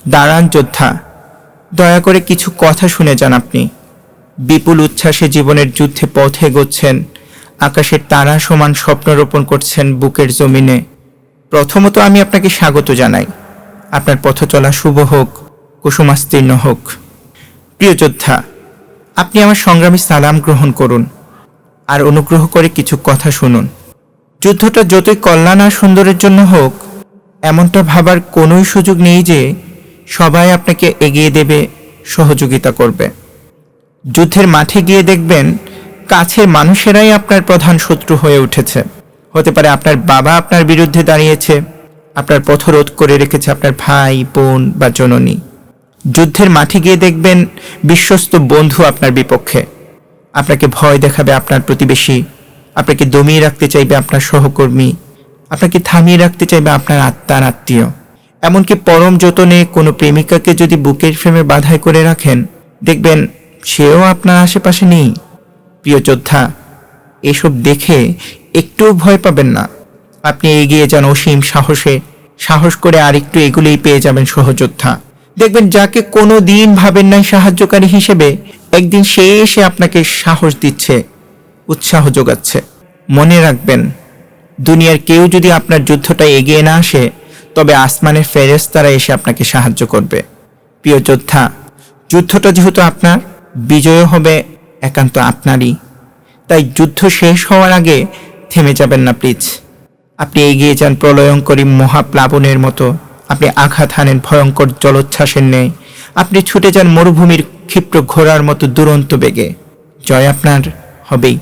দাঁড়ান যোদ্ধা, দয়া করে কিছু কথা শুনে যান। আপনি বিপুল উচ্ছ্বাসে জীবনের যুদ্ধে পথে এগোচ্ছেন, আকাশের তারা সমান স্বপ্ন রোপণ করছেন বুকের জমিনে। প্রথমত আমি আপনাকে স্বাগত জানাই। আপনার পথ চলা শুভ হোক, কুসুমাস্তীর্ণ হোক। প্রিয় যোদ্ধা, আপনি আমার সংগ্রামী সালাম গ্রহণ করুন আর অনুগ্রহ করে কিছু কথা শুনুন। যুদ্ধটা যতই কল্যাণ আর সুন্দরের জন্য হোক, এমনটা ভাবার কোনোই সুযোগ নেই যে সবাই আপনাকে এগিয়ে দেবে, সহযোগিতা করবে। যুদ্ধের মাঠে গিয়ে দেখবেন কাছের মানুষেরাই আপনার প্রধান শত্রু হয়ে উঠেছে। হতে পারে আপনার বাবা আপনার বিরুদ্ধে দাঁড়িয়েছে, আপনার পথরোধ করে রেখেছে আপনার ভাই, বোন বা জননী। যুদ্ধের মাঠে গিয়ে দেখবেন বিশ্বস্ত বন্ধু আপনার বিপক্ষে। আপনাকে ভয় দেখাবে আপনার প্রতিবেশী, আপনাকে দমিয়ে রাখতে চাইবে আপনার সহকর্মী, আপনাকে থামিয়ে রাখতে চাইবে আপনার আত্মার আত্মীয়। এমনকি পরম যতনে কোনো প্রেমিকাকে যদি বুকের ফ্রেমে বাঁধাই করে রাখেন, দেখবেন সেও আপনার আশেপাশে নেই। প্রিয় যোদ্ধা, এসব দেখে একটুও ভয় পাবেন না। আপনি এগিয়ে যান অসীম সাহসে। সাহস করে আরেকটু এগুলেই পেয়ে যাবেন সহযোদ্ধা। দেখবেন যাকে কোনো দিন ভাবেন নাই সাহায্যকারী হিসেবে, একদিন সে এসে আপনাকে সাহস দিচ্ছে, উৎসাহ যোগাচ্ছে। মনে রাখবেন, দুনিয়ার কেউ যদি আপনার যুদ্ধটা এগিয়ে না আসে, তবে আসমানের ফেরেশতারা এসে আপনাকে সাহায্য করবে। প্রিয় যোদ্ধা, যুদ্ধটা যেহেতু আপনার, বিজয় হবে একান্ত আপনারই। তাই যুদ্ধ শেষ হওয়ার আগে থেমে যাবেন না প্লিজ। আপনি এগিয়ে যান প্রলয়ঙ্করী মহাপ্লাবনের মতো। আপনি আঘাত হানেন ভয়ঙ্কর জলোচ্ছ্বাসের ন্যায়। আপনি ছুটে যান মরুভূমির ক্ষিপ্র ঘোড়ার মতো দুরন্ত বেগে। জয় আপনার হবেই।